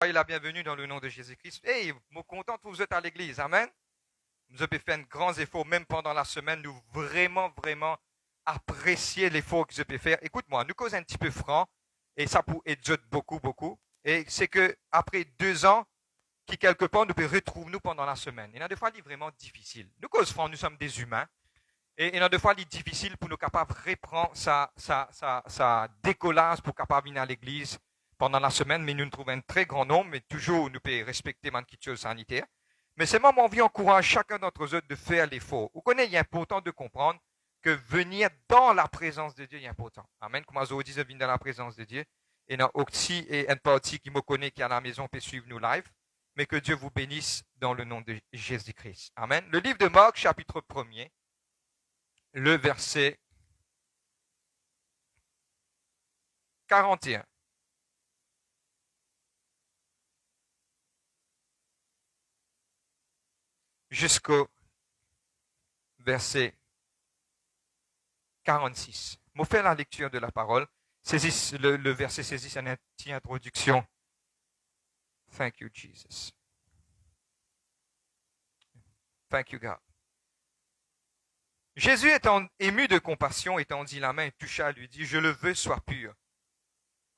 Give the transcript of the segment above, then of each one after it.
soyez la bienvenue dans le nom de Jésus-Christ. Hey, je suis content que vous êtes à l'église. Amen. Nous avons fait un grand effort, même pendant la semaine. Nous vraiment apprécier l'effort que je peux faire. Écoute-moi, nous causons un petit peu franc, et ça peut aider beaucoup. Et c'est que après 2 ans, qui quelque part nous peut retrouver nous pendant la semaine. Il y a des fois, c'est vraiment difficile. Nous causons franc, nous sommes des humains. Et il y a des fois, c'est difficile pour nous capables de reprendre sa décollage pour capable venir à l'église pendant la semaine, mais nous trouvons un très grand nombre, mais toujours nous pouvons respecter les choses sanitaires. Mais c'est moi, mon envie encourage chacun d'entre eux de faire l'effort. Vous connaissez, il est important de comprendre que venir dans la présence de Dieu est important. Amen. Comme je dis, venir dans la présence de Dieu. Et il y a aussi une partie qui me connaît qui est à la maison peut suivre nous live. Mais que Dieu vous bénisse dans le nom de Jésus-Christ. Amen. Le livre de Marc, chapitre 1er, le verset 41. Jusqu'au verset 46. Je vais faire la lecture de la parole. Le verset saisit une petite introduction. Thank you, Jesus. Thank you, God. Jésus, étant ému de compassion, étendit la main et toucha, lui dit, « Je le veux, sois pur. »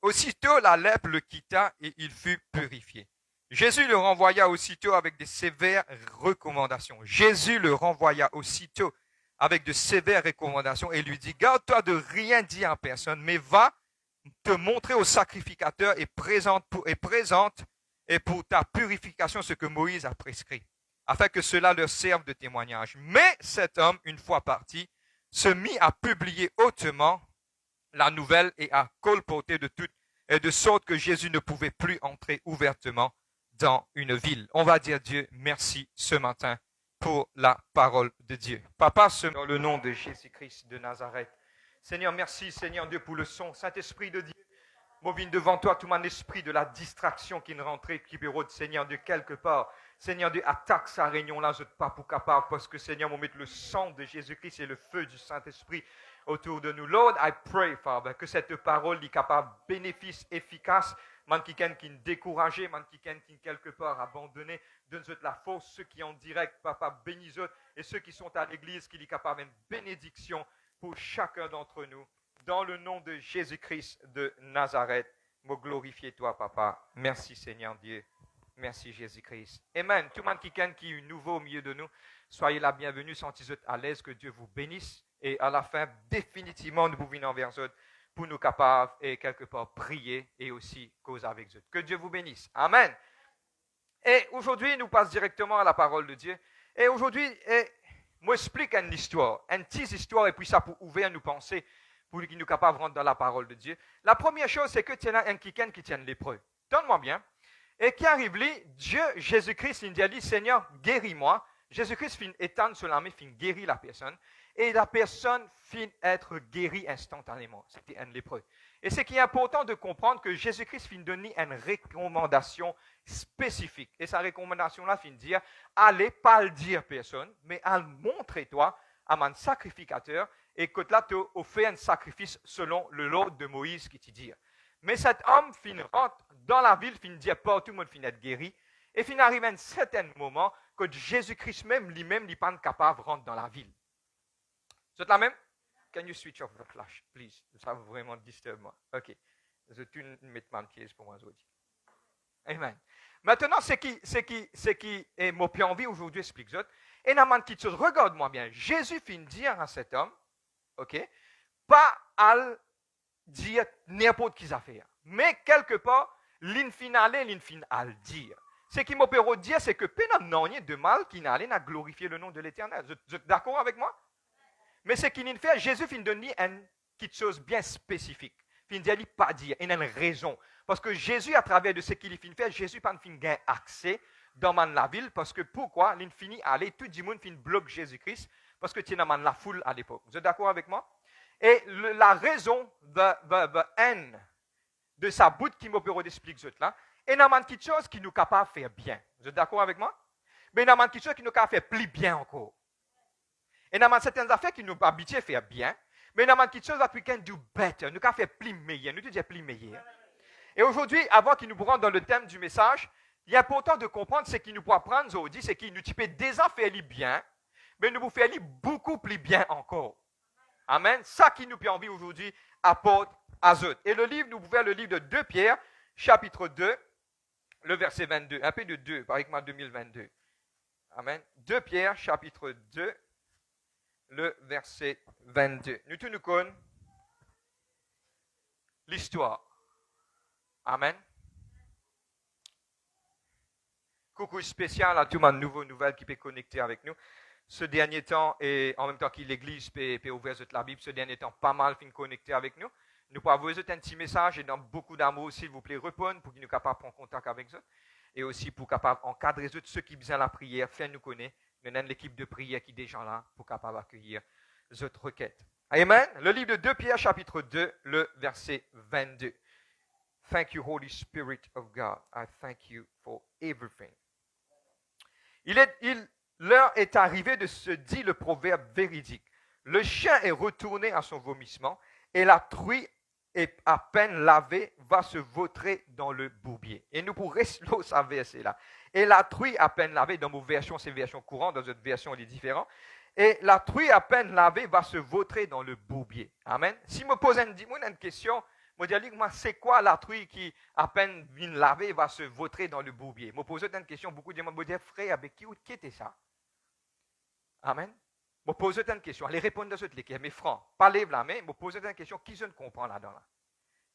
Aussitôt, la lèpre le quitta et il fut purifié. Jésus le renvoya aussitôt avec de sévères recommandations. Jésus le renvoya aussitôt avec de sévères recommandations et lui dit, « Garde-toi de rien dire à personne, mais va te montrer au sacrificateur et présente pour ta purification ce que Moïse a prescrit, afin que cela leur serve de témoignage. » Mais cet homme, une fois parti, se mit à publier hautement la nouvelle et à colporter de sorte que Jésus ne pouvait plus entrer ouvertement dans une ville. On va dire Dieu merci ce matin pour la parole de Dieu. Papa, dans le nom de Jésus-Christ de Nazareth. Seigneur, merci Seigneur Dieu pour le son. Saint-Esprit de Dieu, moi viens devant toi tout mon esprit de la distraction qui ne rentrait, qui bureau de Seigneur de quelque part. Seigneur Dieu, attaque sa réunion là, je ne suis pas pour capable, parce que Seigneur, on met le sang de Jésus-Christ et le feu du Saint-Esprit autour de nous. Lord, I pray, Father, que cette parole est capable, bénéfice efficace, man qui est découragé, man qui est quelque part abandonné, donne-nous la force, ceux qui sont en direct, Papa, bénis-eux, et ceux qui sont à l'église, qu'il est capable une bénédiction pour chacun d'entre nous. Dans le nom de Jésus-Christ de Nazareth, me glorifier toi, Papa. Merci, Seigneur Dieu. Merci, Jésus-Christ. Amen. Tout le monde qui est nouveau au milieu de nous, soyez la bienvenue, sentez-vous à l'aise, que Dieu vous bénisse. Et à la fin, définitivement, nous venons envers eux pour nous capables et quelque part prier et aussi causer avec eux. Que Dieu vous bénisse. Amen. Et aujourd'hui, nous passons directement à la parole de Dieu. Et aujourd'hui, moi, j'explique une histoire, une petite histoire, et puis ça pour ouvrir nos pensées, pour qu'il nous capable de rentrer dans la parole de Dieu. La première chose, c'est que tu as un qui tient lépreux. Donne-moi bien. Et qui arrive là, Dieu, Jésus-Christ, il dit, Seigneur, guéris-moi. Jésus-Christ finit étendre sur la main, finit guérir la personne. Et la personne finit être guérie instantanément. C'était un lépreux. Et ce qui est important de comprendre que Jésus-Christ finit donner une recommandation spécifique. Et sa recommandation-là finit dire, allez, pas le dire personne, mais à montrer toi à mon sacrificateur, et que là, tu as fait un sacrifice selon le l'ordre de Moïse qui te dit. Mais cet homme finit rentre dans la ville, finit dire pas tout le monde finit être guéri, et finit arriver à un certain moment que Jésus-Christ même, lui-même, n'est pas capable de rentrer dans la ville. C'est la même? Can you switch off the flash, please? Ça va vraiment disturber moi. OK. Je vais mettre ma pièce pour moi aujourd'hui. Amen. Maintenant, ce qui est mon plus envie aujourd'hui, explique ça. Et dans ma petite chose, regarde-moi bien. Jésus finit dire à cet homme, OK, pas à dire n'importe qui affaire. Mais quelque part, l'infinale, à le dire. Ce qui m'a peut dire, c'est que personne n'a rien de mal qui n'a à glorifier le nom de l'Éternel. Vous êtes d'accord avec moi? Mais ce qu'il fait, Jésus finit donner une petite chose bien spécifique. Il ne dit pas dire, il y a une raison. Parce que Jésus, à travers de ce qu'il finit faire, Jésus n'a pas accès dans la ville. Parce que pourquoi? Il finit à aller, tout le monde finit bloquer Jésus-Christ. Parce que tu es dans la foule à l'époque. Vous êtes d'accord avec moi? Et la raison de haine de sa bouche qui m'opère d'expliquer ça là, et dans une petite chose qui nous capable de faire bien. Vous êtes d'accord avec moi? Mais dans une petite chose qui nous capable de faire plus bien encore. Et dans certaines affaires qui nous habituent à faire bien, mais dans une petite chose, we can do better. Nous capable faire plus meilleur. Nous disons plus meilleur. Et aujourd'hui, avant qu'il nous rentre dans le thème du message, il est important de comprendre ce qu'il nous peut apprendre aujourd'hui, c'est qu'il nous type déjà fait bien, mais nous vous fait beaucoup plus bien encore. Amen. Ça qui nous fait envie aujourd'hui apporte à eux. Et le livre, nous pouvons le livre de 2 Pierre, chapitre 2, le verset 22. Un peu de 2, par exemple 2022. Amen. 2 Pierre, chapitre 2, le verset 22. Nous tous nous connaissons l'histoire. Amen. Coucou spécial à tout le monde nouveau nouvelle qui peut connecter avec nous. Ce dernier temps, et en même temps que l'Église peut ouvrir la Bible, ce dernier temps, pas mal fin connecter avec nous. Nous pouvons vous un petit message et dans beaucoup d'amour, s'il vous plaît, répondre pour qu'ils nous capables de prendre contact avec eux. Et aussi pour capable encadrer ceux qui besoin la prière, faire nous connaître. Nous avons l'équipe de prière qui est déjà là pour capable accueillir cette requête. Amen. Le livre de 2 Pierre, chapitre 2, le verset 22. Thank you, Holy Spirit of God. I thank you for everything. L'heure est arrivée de se dire le proverbe véridique. Le chien est retourné à son vomissement et la truie est à peine lavée va se vautrer dans le bourbier. Et nous pourrons rester ça verset là. Et la truie à peine lavée, dans vos versions, c'est version courante, dans votre version, il est différent. Et la truie à peine lavée va se vautrer dans le bourbier. Amen. Si je me pose une question, je dis, moi, c'est quoi la truie qui, à peine vient laver, va se vautrer dans le bourbier? Je me pose une question, beaucoup de gens me disent, frère, avec qui était ça? Amen. Je me pose une question, allez répondre à cette question, mais franc, pas lève la main, je me pose une question, qui je ne comprends là-dedans? Là?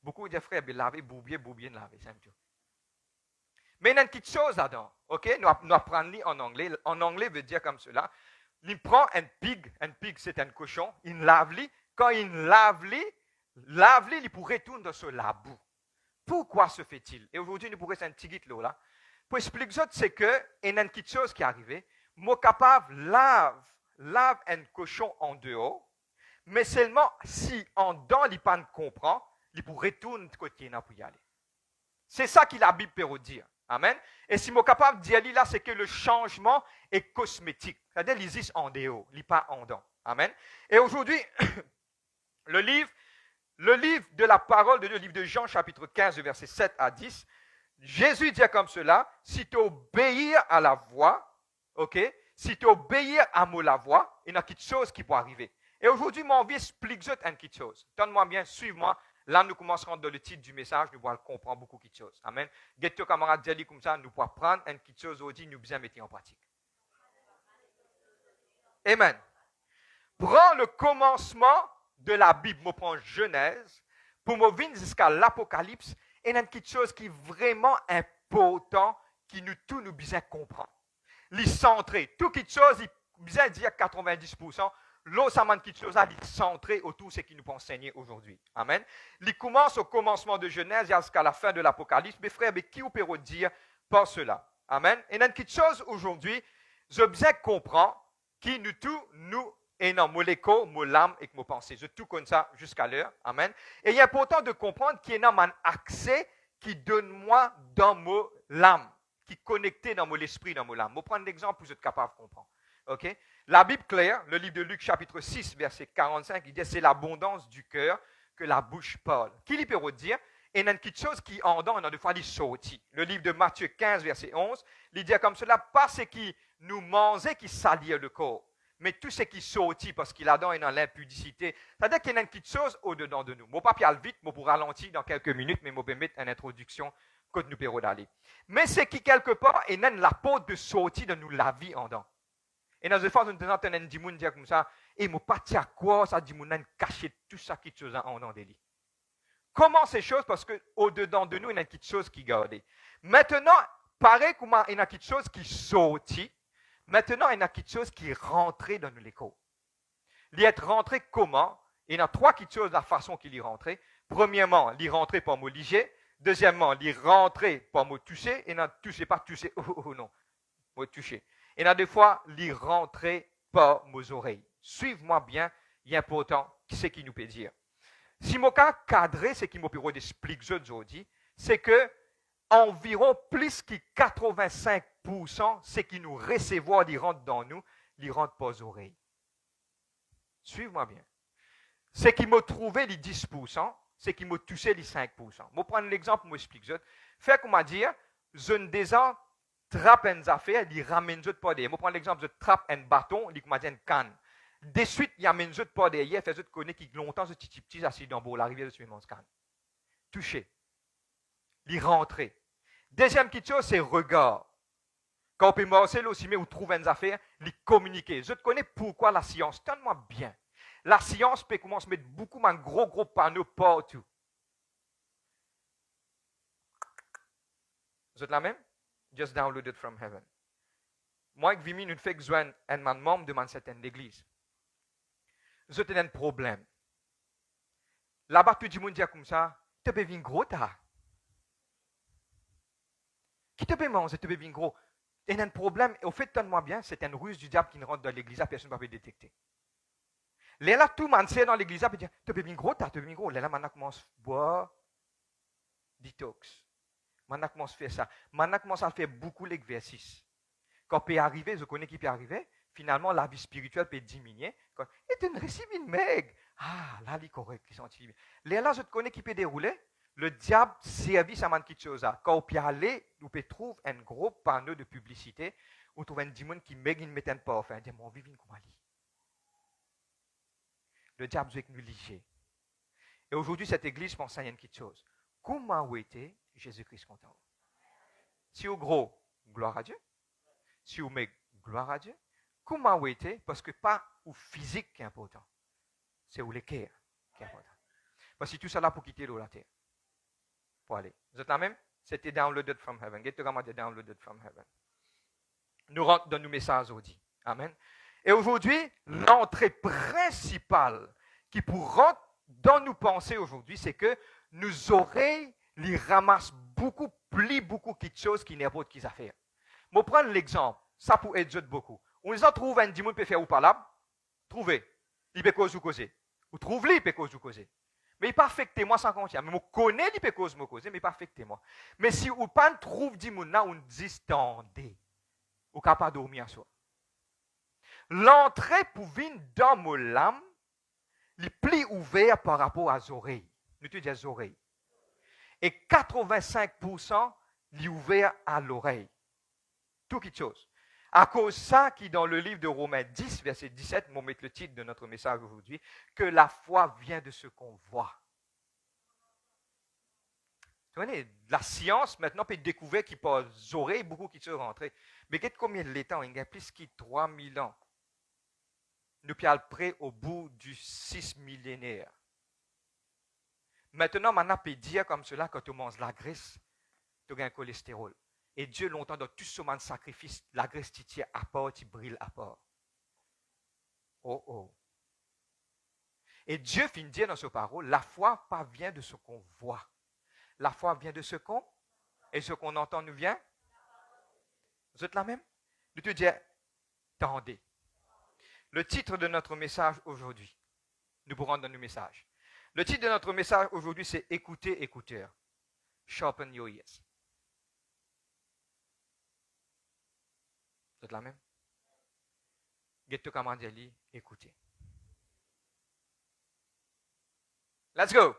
Beaucoup de frères, laver, bourbier, laver, c'est un peu. Mais il y a une petite chose là-dedans, ok? Nous apprenons en anglais. En anglais veut dire comme cela. Il prend un pig c'est un cochon, il lave-li. Quand il lave-li, il pourrait retourner dans ce labou. Pourquoi se fait-il? Et aujourd'hui, nous pourrions faire un petit guide là. Pour expliquer ça, c'est que il y a une petite chose qui est arrivée. Moi, capable, lave un cochon en dehors, mais seulement si en dedans, il ne comprend, il pourrait retourner de côté pour y aller. C'est ça que la Bible peut dire. Amen. Et si je suis capable de dire là, c'est que le changement est cosmétique. C'est-à-dire qu'il existe en dehors, il n'est pas en dedans. Amen. Et aujourd'hui, le livre de la parole de Dieu, le livre de Jean, chapitre 15, verset 7 à 10, Jésus dit comme cela, si tu obéis à la voix, ok, si tu obéis à la voix, il y a quelque chose qui peut arriver. Et aujourd'hui, mon envie explique une petite chose. Donne-moi bien, suive-moi. Là, nous commencerons dans le titre du message, nous pourrons comprendre beaucoup de choses. Amen. Get your camarade Jelly comme ça, nous pourrons prendre une petite chose aujourd'hui, nous bien mettre en pratique. Amen. Prends le commencement de la Bible, je prends Genèse, pour me venir jusqu'à l'Apocalypse, et il y a une petite chose qui est vraiment importante, qui nous tous nous bien comprendre. Les centrer, toute petite chose, il bien dire 90%. L'autre, ça m'a quelque chose à centrer autour de ce qu'il nous peut enseigner aujourd'hui. Amen. Il commence au commencement de Genèse jusqu'à la fin de l'Apocalypse. Mes frères, mais qui vous peut dire par cela? Amen. Et il y a une petite chose aujourd'hui, je bien comprends, qui nous tous, nous, et non, mon écho, mon âme et mon pensée. Je tout comme ça jusqu'à l'heure. Amen. Et il est important de comprendre qu'il y a un accès qui donne moi dans mon âme, qui est connecté dans mon esprit, dans mon âme. Je vais prendre l'exemple pour être capable de comprendre. OK? La Bible claire, le livre de Luc chapitre 6, verset 45, il dit c'est l'abondance du cœur que la bouche parle. Qui lui peut dire? Et il y a une petite chose qui en dedans, on a des fois dit sorti. Le livre de Matthieu 15, verset 11, il dit comme cela, pas ce qui nous mangeait qui salit le corps, mais tout ce qui sortit parce qu'il a dans l'impudicité. C'est-à-dire qu'il y a une petite chose au-dedans de nous. Mon papier vite, moi pour ralentir dans quelques minutes, mais je vais mettre une introduction que nous pouvons d'aller. Mais c'est qui quelque part, il y a la porte de sortie de nous la vie en dedans. Et dans une fois, nous avons un dimoun dire comme ça, et mon parti à quoi ça dimoun caché tout ça qui chose en dans des lits. Comment ces choses? Parce qu'au-dedans de nous, il y a une petite chose qui gardée. Maintenant, pareil comme il y a une petite chose qui sortit, maintenant, il y a une petite chose qui est rentrée dans l'écho. Il est rentré comment? Il y a trois petites choses de la façon qu'il est rentré. Premièrement, il est rentré par mot liger. Deuxièmement, il est rentré par mot toucher. Et non, toucher, pas toucher. Oh non, mot toucher. Et là, des fois, l'y rentrer par mes oreilles. Suive-moi bien, il est important, ce qu'il nous peut dire. Si mon cas cadré, ce qui m'a pu expliquer aujourd'hui, c'est que environ plus que 85%, ce qui nous recevons, il rentre dans nous, il rentre par les oreilles. Suive-moi bien. Ce qui m'a trouvé, les 10%, c'est qu'il m'a touché les 5%. Je vais prendre l'exemple, je m'explique. Fait qu'on m'a dit, je ne désire trappe une affaire, il ramène je pas derrière. Je prends l'exemple, je trappe un bâton, il m'a dit une canne. De suite, il amène je pas derrière, fait je connais qui longtemps, ce petit assis dans le la rivière de ce mon canne. Touché. Il rentré. Deuxième petite chose, c'est regard. Quand on peut marcher aussi, mais on trouve une affaire, il communiquer. Je connais pourquoi la science, tellement bien. La science peut commencer à mettre beaucoup de gros panneaux partout. Vous êtes la même? Just download it from heaven. Moi, je vis une fait que un membre de ma certaine église. Je ai un problème. Là-bas, tout le monde dit comme ça, tu peux venir gros tard. Qui te peut manger, tu peux venir gros. Il y a un problème, et au fait, donne-moi bien, c'est une ruse du diable qui rentre dans l'église, personne ne peut détecter. Là, tout le monde sait dans l'église, et dit, tu peux venir gros tard, tu peux venir gros. Là, maintenant, commence à boire, détox. Maintenant, commence à faire ça. Maintenant, commence à faire beaucoup l'exercice. Quand peut arriver, je connais qui peut arriver, finalement, la vie spirituelle peut diminuer. Et tu ne reçois une meg. Ah, là, il est correct, ils sont bien. Là, je te connais qui peut dérouler. Le diable servit à quelque chose. Quand on peut aller, on peut trouver un gros panneau de publicité, on trouve un démon qui meg ne met pas enfin, dit mon vivin comme Ali. Le diable veut nous liger. Et aujourd'hui, cette église m'enseigne une petite chose. Comment vous était Jésus-Christ content? Si vous gros, gloire à Dieu. Si vous mettez gloire à Dieu, comment vous êtes? Parce que pas au physique qui est important, c'est au le cœur qui est important. Parce que tout ça là pour quitter la terre. Pour aller. Vous êtes là même? C'était downloaded from heaven. Get the downloaded from heaven. Nous rentrons dans nos messages aujourd'hui. Amen. Et aujourd'hui, l'entrée principale qui pour rentrer dans nos pensées aujourd'hui, c'est que nos oreilles les ramassent beaucoup de choses qui n'est pas de qu'ils affaires. Je vais prendre l'exemple, ça peut aider beaucoup. On les a trouvé un dimanche peut faire ou pas là, trouvez, il peut cause ou causer. Ou trouve-les, il peut cause ou causer. Mais il pas affecté moi sans compter. Mais je connais il peut cause me causer, mais il pas affecté moi. Mais si ou pas trouve dimanche là, on distendé, ou capable de dormir à soi. L'entrée pour venir dans mon âme, les plis ouverts par rapport aux oreilles. Nous te disons oreilles. Et 85% les ouverts à l'oreille. Tout quelque chose. À cause de ça, qui dans le livre de Romains 10, verset 17, on met le titre de notre message aujourd'hui, que la foi vient de ce qu'on voit. Vous voyez, la science maintenant peut découvrir qu'il peut aux oreilles beaucoup qui se rentrent. Mais combien de temps? Il y a plus de 3000 ans. Nous sommes près au bout du 6 millénaire. Maintenant, on peut dire comme cela, quand tu manges la graisse, tu as un cholestérol. Et Dieu, longtemps, dans tout ce moment de sacrifice, la graisse tire à part, tu brille à part. Oh oh. Et Dieu finit de dire dans sa parole, la foi pas vient de ce qu'on voit. La foi vient de ce qu'on, et ce qu'on entend nous vient. Vous êtes là même? De te dire, tendez. Le titre de notre message aujourd'hui, nous pourrons dans nos messages. Le titre de notre message aujourd'hui, c'est écoutez, écouteur. Sharpen your ears. Vous êtes là même? Get-to Kamandeli, écoutez. Let's go.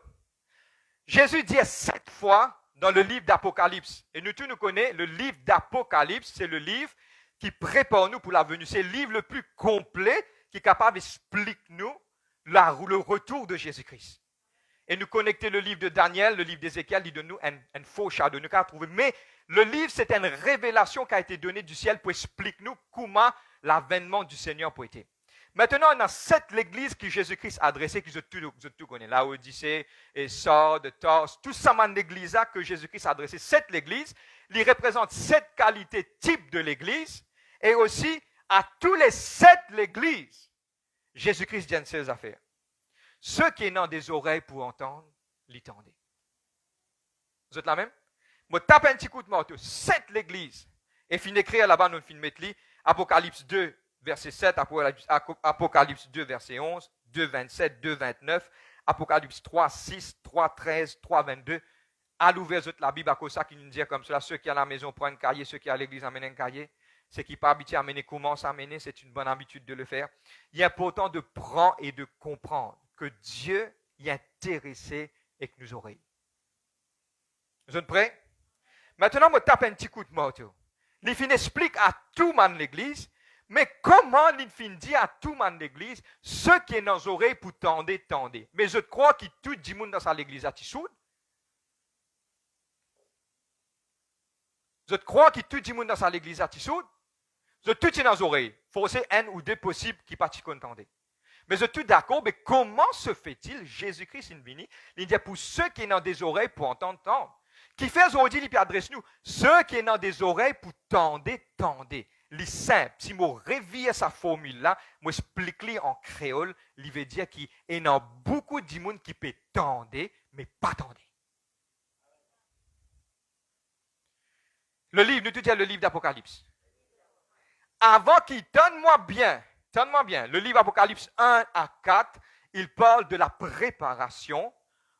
Jésus dit 7 fois dans le livre d'Apocalypse. Et nous tous nous connaissons, le livre d'Apocalypse, c'est le livre qui prépare nous pour la venue. C'est le livre le plus complet qui est capable d'expliquer nous le retour de Jésus-Christ. Et nous connecter le livre de Daniel, le livre d'Ézéchiel, il donne nous un faux shadow, nous trouver. Mais le livre, c'est une révélation qui a été donnée du ciel pour expliquer nous comment l'avènement du Seigneur peut être. Maintenant, on a 7 l'église que Jésus-Christ a adressées, que je tout connais. La Odyssée, et Sardes, Tars, tout ça, man l'église que Jésus-Christ a adressé. 7 l'église, il représente 7 qualités types de l'église. Et aussi, à tous les 7 l'église, Jésus-Christ dit ses affaires. Ceux qui ont des oreilles pour entendre, l'entendez. Vous êtes là même? Je tape un petit coup de marteau. 7 l'église. Et fin d'écrire là-bas, nous fin de mettre Apocalypse 2, verset 7, Apocalypse 2, verset 11, 2, 27, 2, 29, Apocalypse 3, 6, 3, 13, 3, 22. À l'ouverture de la Bible, à cause de ça qui nous dit comme cela, ceux qui à la maison prennent un cahier, ceux qui à l'église amènent un cahier. Ceux qui pas habitués à amener commencent à amener, c'est une bonne habitude de le faire. Il est important de prendre et de comprendre que Dieu est intéressé et que nos oreilles. Vous êtes prêts? Maintenant, je tape un petit coup de moto. L'IFIN explique à tout le monde l'église, mais comment l'IFIN dit à tout le monde l'église, ceux qui sont dans les oreilles pour tendre, tendez. Mais je crois que tout le monde dans l'église a tissoud. Je crois que tout le monde dans l'église a tissoud. Je tout est dans les oreilles. Forcez un ou deux possibles qui partent entendre. Mais je suis tout d'accord, mais comment se fait-il, Jésus-Christ est venu, il dit pour ceux qui sont dans des oreilles pour entendre. Qui fait aujourd'hui, il adresse nous, ceux qui sont dans des oreilles pour tendez, tendez. Les simple, si je révise sa formule-là, je explique en créole, il veut dire qu'il y a beaucoup de monde qui peut tendre, mais pas tendre. Le livre, nous tout dit le livre d'Apocalypse. Avant qu'il donne-moi bien, le livre Apocalypse 1 à 4, il parle de la préparation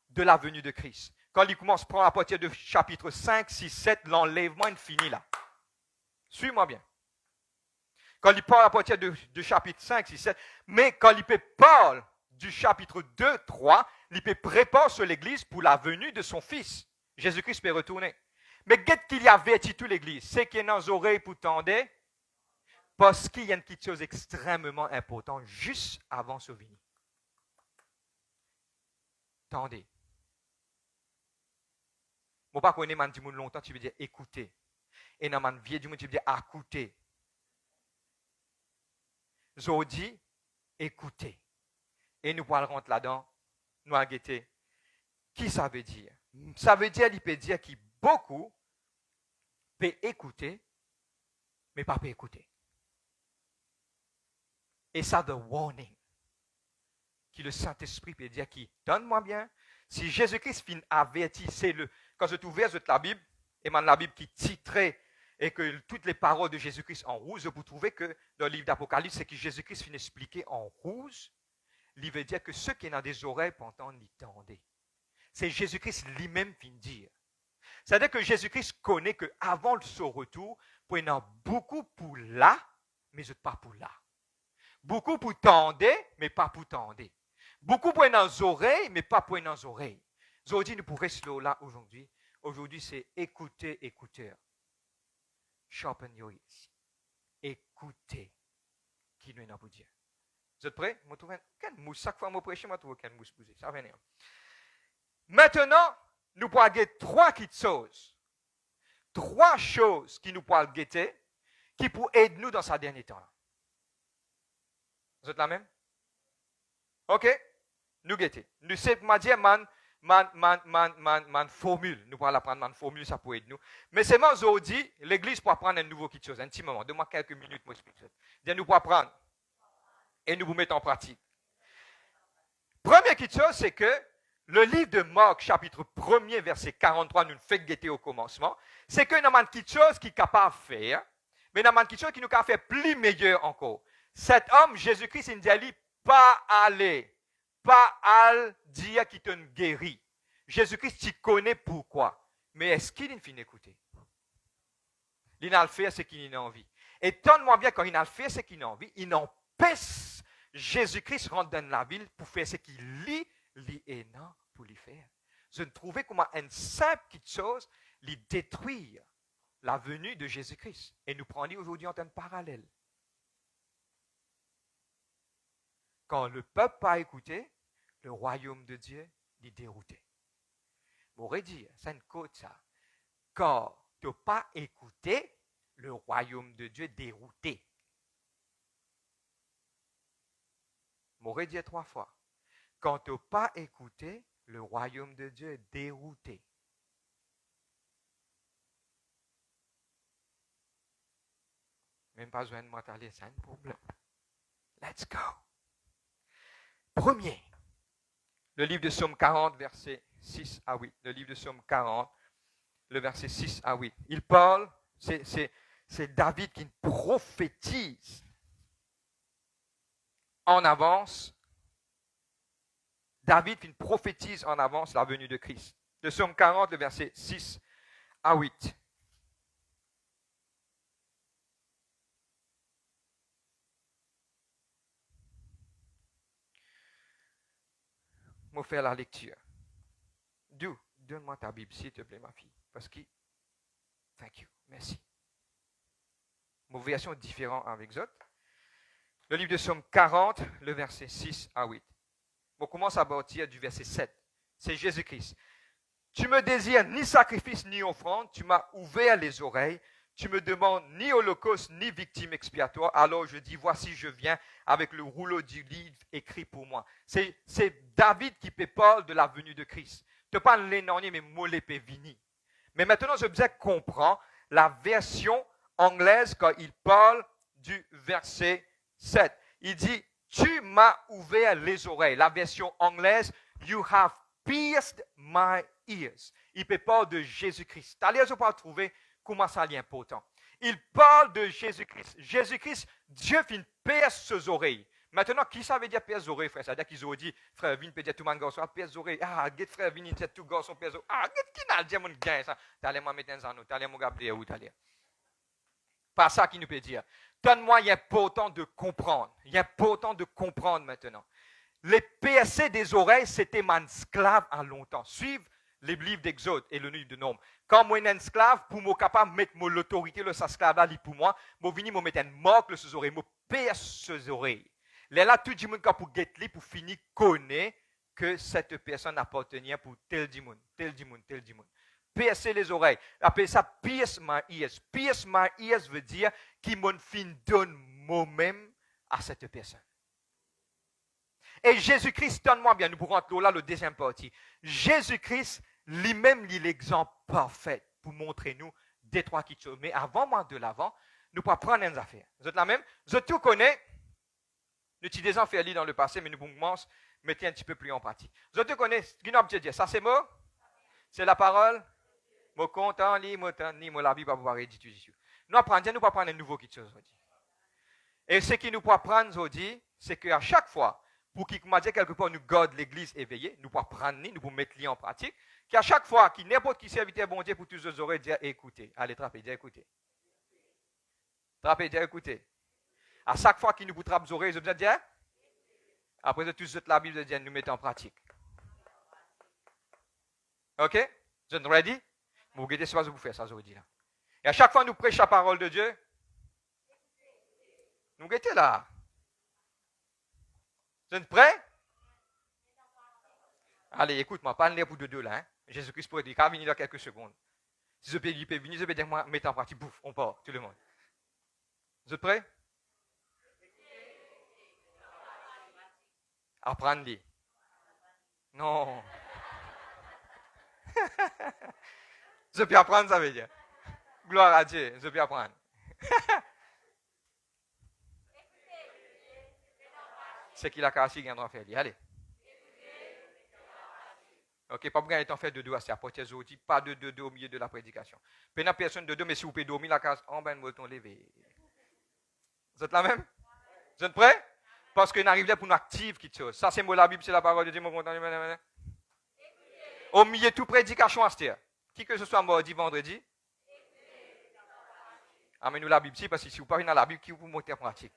de la venue de Christ. Quand il commence, prend à partir de chapitre 5, 6, 7, l'enlèvement est fini là. Suis-moi bien. Quand il parle à partir de chapitre 5, 6, 7, mais quand il parle du chapitre 2, 3, il peut préparer sur l'église pour la venue de son fils. Jésus-Christ peut retourner. Mais qu'est-ce qu'il y a averti toute l'église? C'est qu'il y a dans les oreilles pour tendre, parce qu'il y a une petite chose extrêmement importante juste avant ce venue. Tendez. Moi, pas connaître man dit longtemps, tu veux dire écouter. Et dans man vieux du monde, tu veux dire écouter. Zodi, écouter. Et nous allons rentrer là-dedans, nous allons guetter. Qui ça veut dire? Ça veut dire, il peut dire que beaucoup peut écouter, mais pas peut écouter. Et ça, the warning. Qui le Saint-Esprit peut dire qui donne-moi bien. Si Jésus-Christ finit averti, c'est le. Quand je trouve la Bible, et la Bible qui titrait, et que toutes les paroles de Jésus-Christ en rouge, vous trouvez que dans le livre d'Apocalypse, c'est que Jésus-Christ finit expliquer en rouge, il veut dire que ceux qui ont des oreilles pour entendre, ils tendent. C'est Jésus-Christ lui-même qui dire. C'est-à-dire que Jésus-Christ connaît qu'avant son retour, il y en a beaucoup pour là, mais pas pour là. Beaucoup pour tendre, mais pas pour tendre. Beaucoup pour dans les oreilles, mais pas pour dans les oreilles. Aujourd'hui, nous pourrions slow là aujourd'hui. Aujourd'hui, c'est écouter, écouteur. Sharpen your ears. Écoutez qui nous est pour dire. Vous êtes prêts? Je trouve quelle mousse. Chaque fois que je prêche, je trouve quelle mousse poser. Ça va venir. Maintenant, nous pourrons guetter trois petites choses. Trois choses qui nous pourront guetter, qui pourront aider nous dans ce dernier temps. Vous êtes la même? OK? Nous guetter. Nous savons, dire, formule. Nous pourrons apprendre une formule, ça peut aider nous. Mais c'est moi, aujourd'hui, l'église pour apprendre un nouveau quelque chose, un petit moment. Donne-moi quelques minutes, moi, explique ça. Nous pourrons apprendre. Et nous vous mettons en pratique. Première quelque chose, c'est que le livre de Marc, chapitre 1er, verset 43, nous fait guetter au commencement. C'est que nous avons quelque chose qui est capable de faire, mais nous avons quelque chose qui nous a fait plus meilleur encore. Cet homme, Jésus-Christ, il dit pas aller, pas al dire qu'il te guérit. Jésus-Christ, tu connais pourquoi. Mais est-ce qu'il ne finit d'écouter? Il n'a le fait, c'est qu'il a envie. Et donne-moi bien, quand il a le fait, c'est qu'il a envie, il empêche Jésus-Christ rentre dans la ville pour faire ce qu'il lit, et non pour lui faire. Je trouvais comment une simple petite chose, lui détruire la venue de Jésus-Christ. Et nous prenons aujourd'hui en termes parallèles. Quand le peuple n'a pas écouté, le royaume de Dieu est dérouté. On pourrait dire, c'est une côte ça. Quand tu n'as pas écouté, le royaume de Dieu est dérouté. On pourrait dire trois fois. Quand tu n'as pas écouté, le royaume de Dieu est dérouté. Même pas besoin de m'entendre, c'est un problème. Let's go. Premier, le livre de Psaume 40, verset 6 à 8. Le livre de Psaume 40, le verset 6 à 8. Il parle, c'est David qui prophétise en avance. David qui prophétise en avance la venue de Christ. Le Psaume 40, le verset 6 à 8. Je vais faire la lecture. donne-moi ta Bible, s'il te plaît, ma fille. Parce que, thank you, merci. Mon version est différente avec les autres. Le livre de Psaume 40, le verset 6 à 8. On commence à partir du verset 7. C'est Jésus-Christ. Tu me désires ni sacrifice ni offrande, tu m'as ouvert les oreilles, tu me demandes ni holocauste ni victime expiatoire, alors je dis, voici je viens avec le rouleau du livre écrit pour moi. C'est David qui parle de la venue de Christ. Tu ne parles l'énorme, mais molé vini. Mais maintenant, je besoin comprendre la version anglaise quand il parle du verset 7. Il dit, tu m'as ouvert les oreilles. La version anglaise, you have pierced my ears. Il parle de Jésus-Christ. Allez, je peux trouver comment ça est important. Il parle de Jésus-Christ. Jésus-Christ, Dieu fait une perce ses oreilles. Maintenant, qui ça veut dire perce ses oreilles, frère? Ça veut dire qu'ils ont dit, frère, viens peut dire tout le monde garçon, perce ses oreilles. Ah, get frère, viens dire tout garçon, perce ses oreilles. Ah, get qui n'a dit mon gain ça? T'allais m'en mettre un anneau, t'allais m'en garder où t'allais. Pas ça qui nous peut dire. Donne-moi, il est important de comprendre. Il est important de comprendre maintenant. Les percées des oreilles, c'était mon esclave en longtemps. Suivre les livres d'Exode et le livre de Nombre. Quand moi, je suis un esclave, pour moi capable de mettre l'autorité, le esclave là, pour moi, je viens me mettre un marque sur ses oreilles, je perce ses oreilles. Là, tout le monde pour get pour finir connaître que cette personne appartenait pour tel dimon, tel dimon, tel dimon. Percer les oreilles. Appelle ça pierce my ears. Pierce my ears veut dire qu'il m'en fin donne moi-même à cette personne. Et Jésus-Christ, donne-moi bien, nous pourrons entrer là le deuxième partie. Jésus-Christ, lui-même, lit l'exemple parfait pour montrer nous des trois qui sont. Mais avant moi de l'avant, nous pouvons prendre une affaire. Vous êtes la même? Je tout connais. Nous avons déjà fait lire dans le passé, mais nous pouvons mettre un petit peu plus en pratique. Je te connais, ce que nous avons dit, ça c'est mot? C'est la parole? Mon content, ni mon la Bible va pouvoir éditer. Nous apprenons, nous pas prendre un nouveau qui chose aujourd'hui. Et ce qui nous peut apprendre aujourd'hui, c'est qu'à chaque fois, pour qu'il m'a dit quelque part, nous garde l'église éveillée, nous pouvons prendre, nous pouvons mettre en pratique, qu'à chaque fois, qu'il n'importe qui serviteur bon Dieu pour tous les oreilles, dire écoutez. Allez, trapez, dire écoutez. Trapez, dire écoutez. À chaque fois qu'il nous trappe les oreilles, je vous dire, après tout la Bible dit, nous mettons en pratique. OK? Vous êtes ready? Vous regardez ce que vous faites ça aujourd'hui là. Et à chaque fois nous prêchons la parole de Dieu, nous regardez là. Vous êtes prêts? Allez, écoute-moi, pas l'air pour deux là. Hein? Jésus-Christ pourrait dire, venir dans quelques secondes. Si je peux venir, je peux dire, moi, mettez en pratique, bouffe, on part, tout le monde. Vous êtes prêts? Apprendre-les. Non. Je peux apprendre, ça veut dire. Gloire à Dieu, je peux apprendre. C'est qu'il a cassé, il a faire. Allez. Ok, pas pour gagner temps faire de deux à apporter aujourd'hui, pas de deux au milieu de la prédication. Pas personne de deux, mais si vous pouvez dormir la case, en ben le bouton levé. Vous êtes la même? Vous êtes prêts? Parce qu'on arrive là pour nous activer quelque chose. Ça, c'est moi la Bible, c'est la parole de Dieu, mon content. Au milieu de toute prédication à ce qui que ce soit mardi, vendredi. Amène-nous la Bible, parce que si vous parlez dans la Bible, qui vous monter en pratique?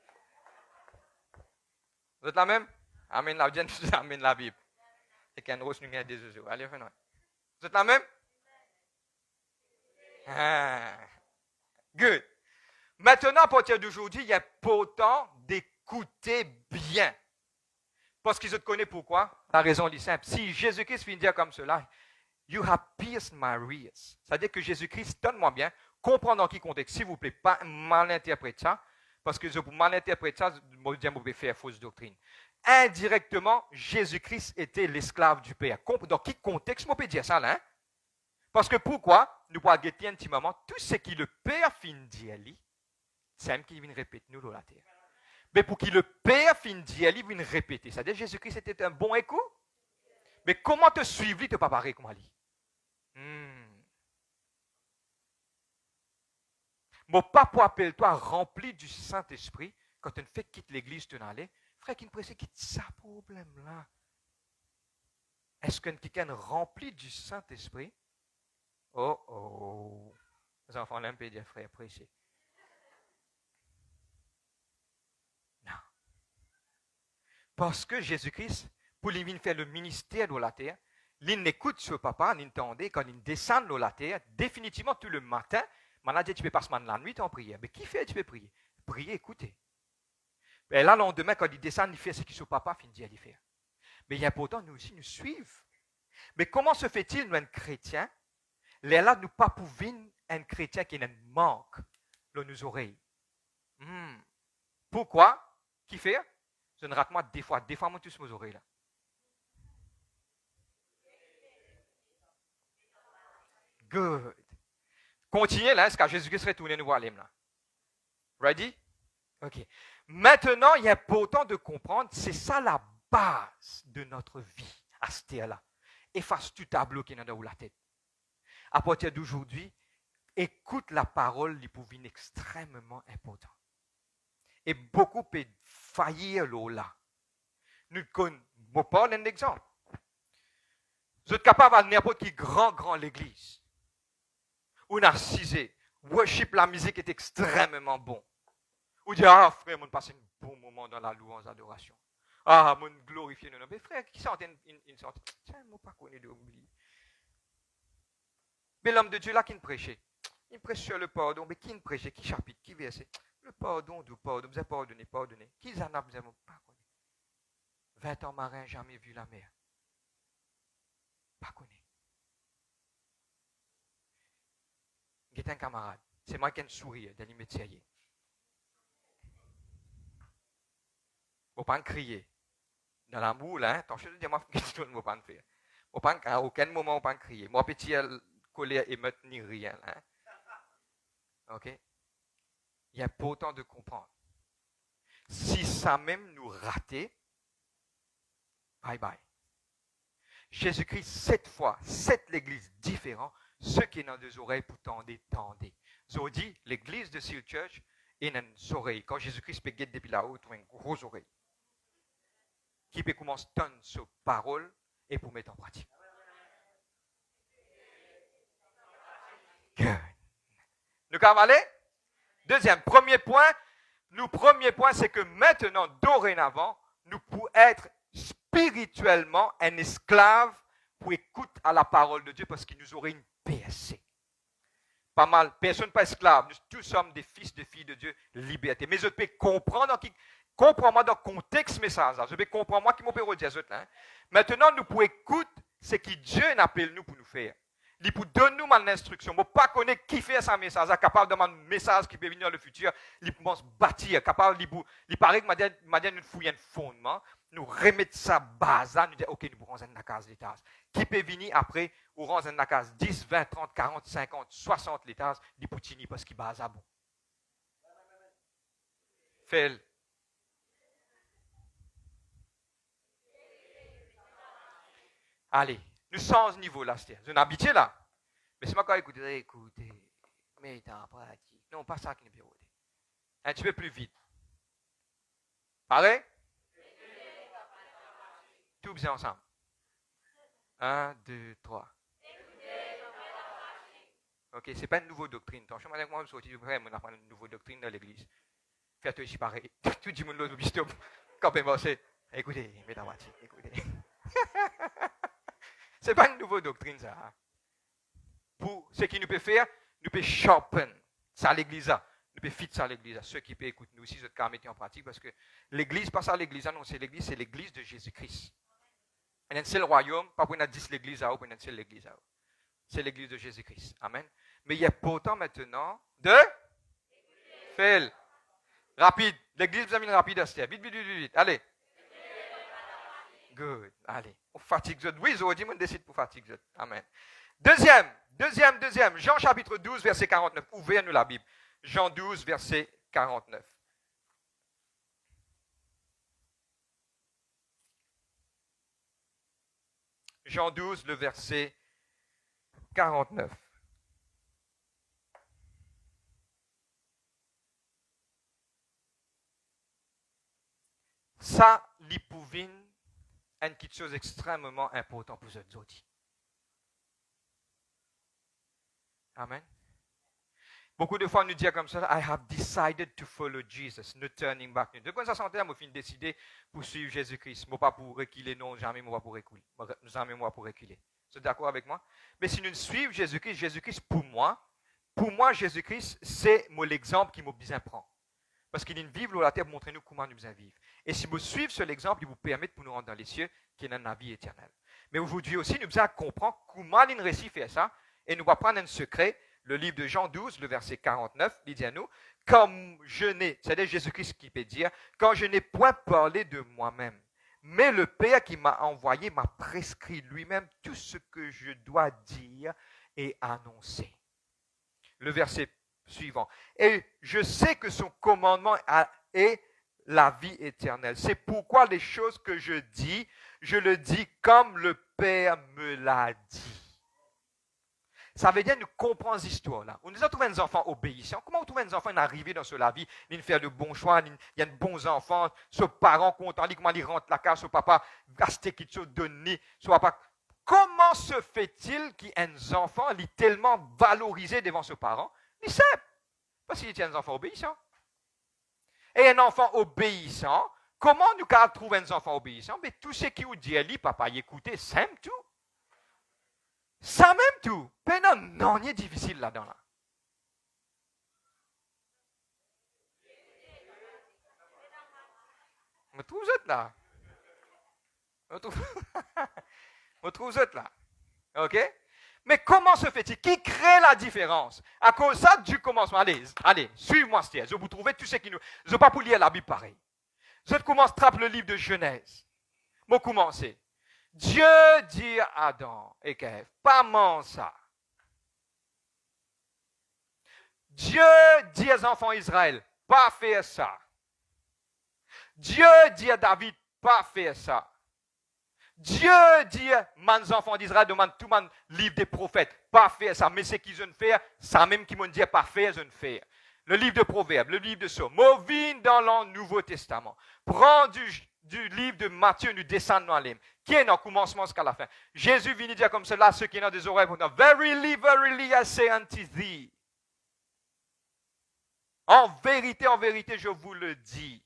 Vous êtes la même? Amène la Bible, amène la Bible. Et qu'un rose nous gagne des oiseaux. Allez, venez. Vous êtes la même? Ah. Good. Maintenant, à partir d'aujourd'hui, il y a pourtant d'écouter bien. Parce qu'ils te connaissent pourquoi? La raison est simple. Si Jésus-Christ vient dire comme cela, you have pierced my ears. C'est-à-dire que Jésus-Christ, donne-moi bien, comprends dans quel contexte. S'il vous plaît, pas mal interpréter ça. Parce que je vous mal interpréter ça, je vais faire fausse doctrine. Indirectement, Jésus-Christ était l'esclave du Père. Dans quel contexte, je peux dire ça là? Hein? Parce que pourquoi? Nous pouvons guetter un petit moment. Tout ce que le Père fin dire, c'est lui qui vient répéter nous dans la terre. Mais pour que le Père fin dire, il vient répéter. C'est-à-dire Jésus-Christ était un bon écho. Mais comment te suivre, tu ne peux pas parler comme lui? Mon papa appelle-toi rempli du Saint-Esprit. Quand tu fais quitte l'église, tu n'en allais. Frère, qui ne presse quitte ça problème là. Est-ce qu'un quelqu'un rempli du Saint-Esprit? Oh. Les enfants l'aiment pas dire frère pressé. Non. Parce que Jésus-Christ, pour lui faire le ministère de la terre, l'in écoute ce papa, l'in tendait, quand il descend de la terre, définitivement tout le matin, maintenant tu peux passer la nuit en prière. Mais qui fait tu peux prier? Prier, écouter. Et là, le lendemain, quand il descend, il fait ce que son papa finit de faire. Mais il est important, nous aussi, nous suivre. Mais comment se fait-il, nous, un chrétien, là, nous pas pouvons un chrétien qui a un manque dans nos oreilles? Pourquoi? Qui fait? Je ne rate moi des fois moi tous mes oreilles là. Good. Continuez là, est-ce que Jésus-Christ retourne nous voir là? Ready? OK. Maintenant, il est important de comprendre, c'est ça la base de notre vie à ce terre-là. Efface tout tableau qui est dans la tête. À partir d'aujourd'hui, écoute la parole, il peut être extrêmement important. Et beaucoup peuvent faillir là. Nous connaissons pas un exemple. Vous êtes capable de n'importe qui grand l'église. On a assisé. Worship, la musique est extrêmement bon. Ou dire, ah frère, on passe un bon moment dans la louange, l'adoration. Ah, on glorifie nos noms. Mais frère, qui sort une sorte, tiens, moi pas connu d'oublier. Mais l'homme de Dieu là qui ne prêchait, il prêche sur le pardon, mais qui ne prêchait, qui chapitre, qui verset? Le pardon, du pardon, vous avez pardonné. Qui en a, vous avez pas connu? 20 ans marin, jamais vu la mer. Pas connu. J'ai un camarade, c'est moi qui ai un sourire, de l'immédiat. Faut pas crier. Dans l'amour, là, attention, dis-moi, qu'est-ce que vous pas faire? Faut pas à aucun moment, pas crier. Moi, petit, colère et me ni rien, là. OK? Il est important de comprendre. Si ça même nous ratait, bye bye. Jésus-Christ, 7 fois, 7 l'église différentes, ceux qui ont des oreilles pour tendre. Ils dit, l'église de Seal Church, il a une oreille. Quand Jésus-Christ peut guider depuis là-haut, il a une grosse oreille. Qui peut commencer à donner sa parole et pour mettre en pratique. Good. Nous allons aller? Deuxième, premier point, c'est que maintenant, dorénavant, nous pouvons être spirituellement un esclave pour écouter à la parole de Dieu parce qu'il nous aurait une PSC. Pas mal, personne pas esclave, nous tous sommes des fils, des filles de Dieu, liberté. Mais je peux comprendre, comprends-moi dans le contexte message, je peux comprendre moi qui m'opère dire là. Maintenant, nous pouvons écouter ce que Dieu appelle nous pour nous faire. Il peut donner nous mal instruction. Moi, pas connaître qui fait ça message, capable de demander un message qui peut venir dans le futur, il peut se bâtir, capable, il paraît que m'a dit nous fouiller un fondement, nous remettre sa base là, nous dire, ok, nous pourrons une case d'étage. Qui peut venir après, ou rendre une case 10, 20, 30, 40, 50, 60 l'étage, il peut tenir parce qu'il base à bon. Fais-le. Allez. Nous sommes ce niveau là, c'est un habitué là. Mais c'est moi quand écoutez, mais en pratique. Non, pas ça qui nous peut. Un petit peu plus vite. Pareil? Tout bien ensemble. 1, 2, 3. Ok, c'est pas une nouvelle doctrine. Attention, moi, je suis sorti, on apprend une nouvelle doctrine dans l'église. Faites aussi pareil. Tout le monde l'autre, quand on va écoutez, mais dans la pratique, écoutez. C'est pas une nouvelle doctrine, ça. Pour ce qui nous peut faire, nous peut sharpen ça à l'église. Nous peut fit ça à l'église. Ceux qui peuvent écouter nous aussi, je vais mettre en pratique parce que l'église, pas ça l'église, non, c'est l'église de Jésus-Christ. Il y a un seul royaume, pas pour nous dire l'église, pas pour nous dire l'église. C'est l'église de Jésus-Christ. Amen. Mais il y a pourtant maintenant de faire rapide. L'église vous a mis rapide à ce vite, vite, vite, vite. Allez. Good. Allez. On fatigue. Oui, aujourd'hui, on décide pour fatigue. Amen. Deuxième. Jean chapitre 12, verset 49. Ouvrez-nous la Bible. Jean 12, verset 49. Jean 12, le verset 49. Ça, l'hypouvine, est quelque chose d'extrêmement important pour vous autres. Amen. Beaucoup de fois, on nous dit comme ça, I have decided to follow Jesus, no turning back. De quoi ça sentait, moi, fin décidé pour suivre Jésus-Christ. Moi, pas pour reculer, non, jamais moi pour reculer. Jamais moi pour reculer. Vous êtes d'accord avec moi? Mais si nous suivons Jésus-Christ, Jésus-Christ, pour moi, Jésus-Christ, c'est l'exemple qui m'a besoin de prendre. Parce qu'il vit sur la terre pour montrer nous comment nous besoin vivre. Et si vous suivez cet exemple, il vous permet de nous rendre dans les cieux, qui est dans la vie éternelle. Mais aujourd'hui aussi, nous devons comprendre comment il réussit à faire ça. Et nous allons prendre un secret. Le livre de Jean 12, le verset 49, il dit à nous, comme je n'ai, c'est-à-dire Jésus-Christ qui peut dire, quand je n'ai point parlé de moi-même, mais le Père qui m'a envoyé m'a prescrit lui-même tout ce que je dois dire et annoncer. Le verset suivant. Et je sais que son commandement est la vie éternelle. C'est pourquoi les choses que je le dis comme le Père me l'a dit. Ça veut dire nous comprendre cette histoire-là. On nous a trouvé des enfants obéissants. Comment on trouve des enfants arrivés dans la vie, ils font de bons choix, il y a de bons enfants, ce parents contents, comment ils rentrent la case, ce papa gasté quelque chose donné, ce papa. Comment se fait-il qu'un enfant est tellement valorisé devant ce parent? Il sait. Parce qu'il y a un enfant obéissant. Et un enfant obéissant, comment nous trouver un enfant obéissant? Mais tout ce qui vous dit, papa, écoutez, c'est tout. Ça même tout. Mais non, il est difficile là-dedans. Là. Me trouve vous là. Me trouve vous là. OK? Mais comment se fait-il? Qui crée la différence? À cause ça du commencement. Allez, suivez-moi, Steve. Je vous trouvez tout ce qui nous. Je ne vais pas pour lire la Bible pareil. Je commence trappe le livre de Genèse. Je commence. Dieu dit à Adam et Ève, pas man ça. Dieu dit aux enfants d'Israël, pas faire ça. Dieu dit à David, pas faire ça. Dieu dit, mes enfants d'Israël demandent tout le livre des prophètes, pas faire ça. Mais ce qu'ils ont fait, ça même qu'ils m'ont dit pas faire, je ne fais. Le livre de Proverbes, le livre de Somme, Movin dans le Nouveau Testament. Prends du livre de Matthieu, nous descendons dans l'âme. Qui est dans le commencement jusqu'à la fin. Jésus vient dire comme cela, ceux qui ont des oreilles, verily, verily, I say unto thee. En vérité, je vous le dis.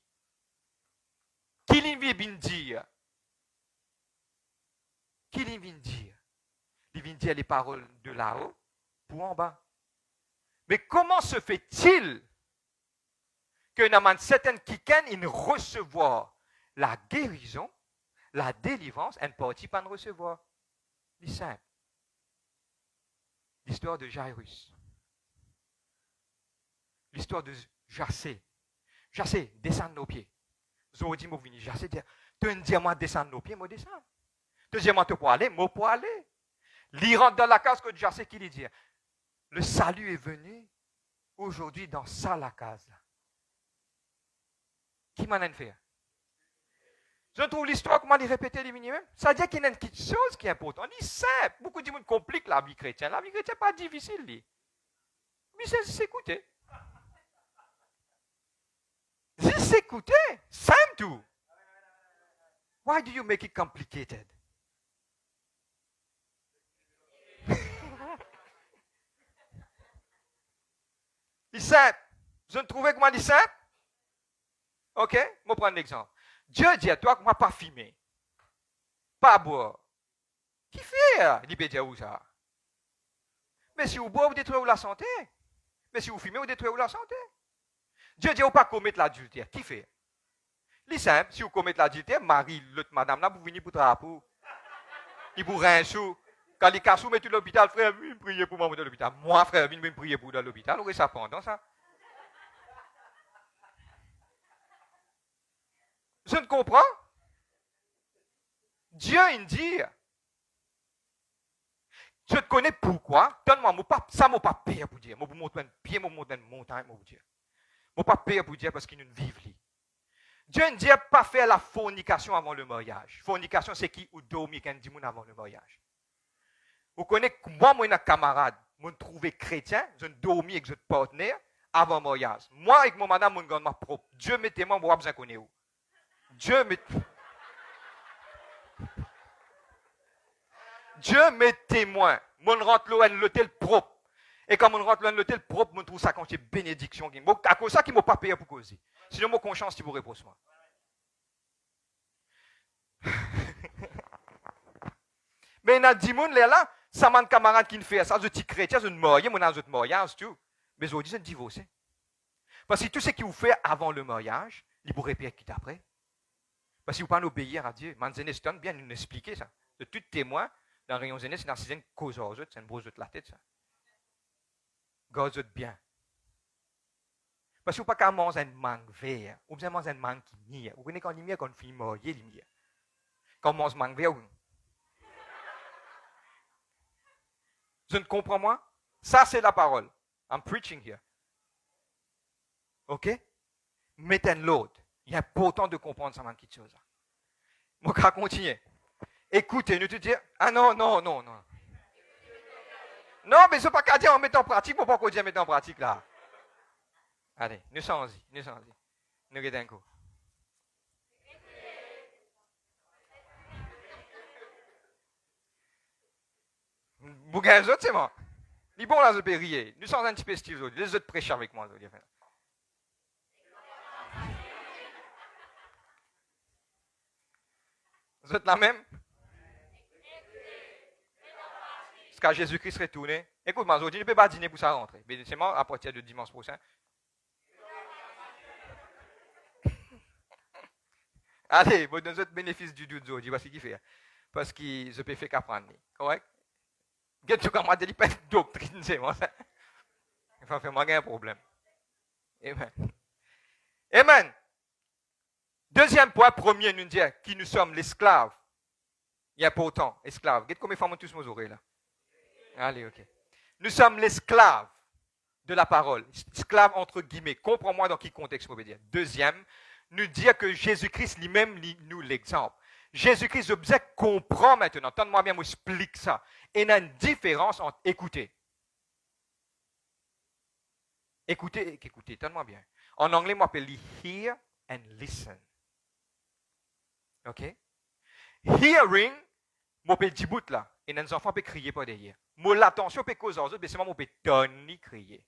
Qu'il vient dire? Qu'il vient dire? Il vient dire les paroles de là-haut pour en bas. Mais comment se fait-il que dans certaines qui ils recevoir la guérison, la délivrance, un parti pas de recevoir? C'est simple. L'histoire de Jairus. L'histoire de Jassé. Jassé, descends nos pieds. Vous dit, moi, venir Jassé, tu me dis, moi, descends nos pieds, moi, descends. Deuxièmement, tu peux aller, moi, pour aller. Il rentre dans la case que Jassé qui lui dit, le salut est venu aujourd'hui dans ça, la case. Là. Qui m'en a fait? Je trouve l'histoire, comment il répétait les minimums. Ça veut dire qu'il y a une petite chose qui est importante. Il sait, beaucoup de monde complique la vie chrétienne. La vie chrétienne n'est pas difficile. Mais c'est s'écouter. C'est s'écouter. Simple tout. Why do you make it complicated? Il sait. Vous trouvez comment il sait? OK? Je vais prendre l'exemple. Dieu dit à toi que moi pas fumer, pas boire. Qui fait? Il peut dire où ça? Mais si vous boivez, vous détruisez la santé. Mais si vous fumez, vous détruisez la santé. Dieu dit, vous pas commettre l'adultère. Qui fait? C'est simple, si vous commettez l'adultère, Marie, l'autre madame là, vous venez pour drapeau. Il vous rincou. Quand les cassous mettent l'hôpital, frère, viens prier pour moi dans l'hôpital. Moi, frère, viens prier pour dans l'hôpital. On ça pendant ça. Je ne comprends. Dieu, il dit, je te connais pourquoi. Donne-moi, ça ne m'a pas payé pour dire. Je vais vous montrer un pied, je vais vous montrer une montagne, je vais vous dire. Je ne pas payé pour dire parce qu'il nous vivent. Dieu ne dit pas faire la fornication avant le mariage. Fornication, c'est qui ou dormir quand dit avant le mariage. Vous connaissez, moi, un camarade, je me trouvais chrétien, je dormis avec votre partenaire avant le mariage. Moi, avec mon madame, je suis propre. Dieu met témoin, je ne sais pas où. Dieu m'est témoin. Je rentre dans l'hôtel propre. Et quand je rentre dans l'hôtel propre, je trouve pour ça quand tu es bénédiction. À cause ça qui m'a pas payé pour causer. Sinon, mon conscience, tu pourrais pour moi. Mais il y a 10 personnes là, ça m'a un camarade qui fait ça, je suis chrétien, je suis marié, moi, je suis marié, tout. Mais aujourd'hui, c'est divorcé. Parce que tout ce qu'il vous fait avant le mariage, il pourrait payer quitte après. Parce que vous ne pouvez pas obéir à Dieu. Manzene Stone bien nous expliquer ça. De tout témoin, dans le rayon zéné, c'est une cause aux autres, c'est une brosse de la tête, ça. Gardez bien. Parce que vous ne pouvez pas manger un mangue vert, ou bien manger un mangue qui nie. Vous connaissez quand il y a quand on finit marié, il y a. Quand on mange mangue vert, je ne comprends moi. Ça, c'est la parole. I'm preaching here. OK? Mettez l'autre. Il est important de comprendre ça, quelque chose. Moi, je vais continuer. Écoutez, nous te dire, ah non. Non, mais ce n'est pas qu'à dire en mettant en pratique, pour pas qu'on dise mettre en pratique là. Allez, nous sommes-y. Nous regardons un coup. Vous gagnez les autres, c'est moi. Les bons là, je peux rire. Nous sommes un petit peu style, les autres prêchent avec moi. Vous êtes la même? Parce qu'à Jésus-Christ retourné. Écoute, moi, aujourd'hui, je ne peux pas dîner pour ça rentrer. Mais c'est moi, à partir de dimanche prochain. Allez, vous donnez le bénéfice du doute aujourd'hui. Parce qu'il fait. Parce que je peux faire qu'apprendre. Correct? Get tu comme dit pas doctrine, c'est moi ça. Il faut faire moi un problème. Amen. Amen. Deuxième point, premier, nous dit qui nous sommes l'esclave. Il y a pourtant, esclave. Regardez combien de femmes tous mes oreilles là. Allez, ok. Nous sommes l'esclave de la parole. Esclave entre guillemets. Comprends-moi dans quel contexte on peut dire. Deuxième, nous dire que Jésus-Christ lui-même nous l'exemple. Jésus-Christ, je besoin comprend maintenant. Entends-moi bien, moi explique ça. Et il y a une différence entre écouter. Écoutez, entends-moi bien. En anglais, moi appelle hear and listen. OK? Hearing, moi peux dire bout là. Et les enfants peuvent crier par derrière. Moi l'attention peut causer aux autres, mais c'est moi peut donner crier.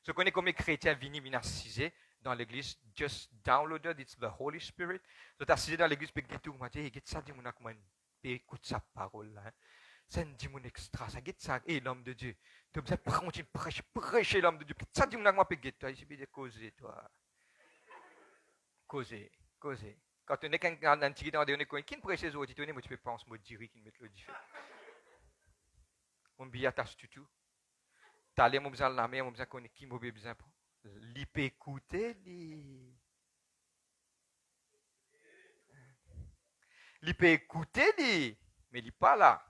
Je connais comme les chrétiens viennent assiser dans l'église, just downloaded, it's the Holy Spirit. Je t'assises dans l'église, puis tout, moi dis, ça dit mon comment écoute sa parole là. Ça dit mon extra, ça dit ça, et l'homme de Dieu. Tu as besoin de prêcher l'homme de Dieu. Ça dit mon comment peut toi, ici de causer toi. Causer. Quand tu n'es qu'un antiquité dans des coins, qui ne prêche les autres, tu peux penser, moi dire qu'il met le différent. On billet ta tutu. T'allais mon besoin la mer, mon besoin connaître qui m'a besoin pour. L'ip écouter li. L'ip écouter li, mais il pas là.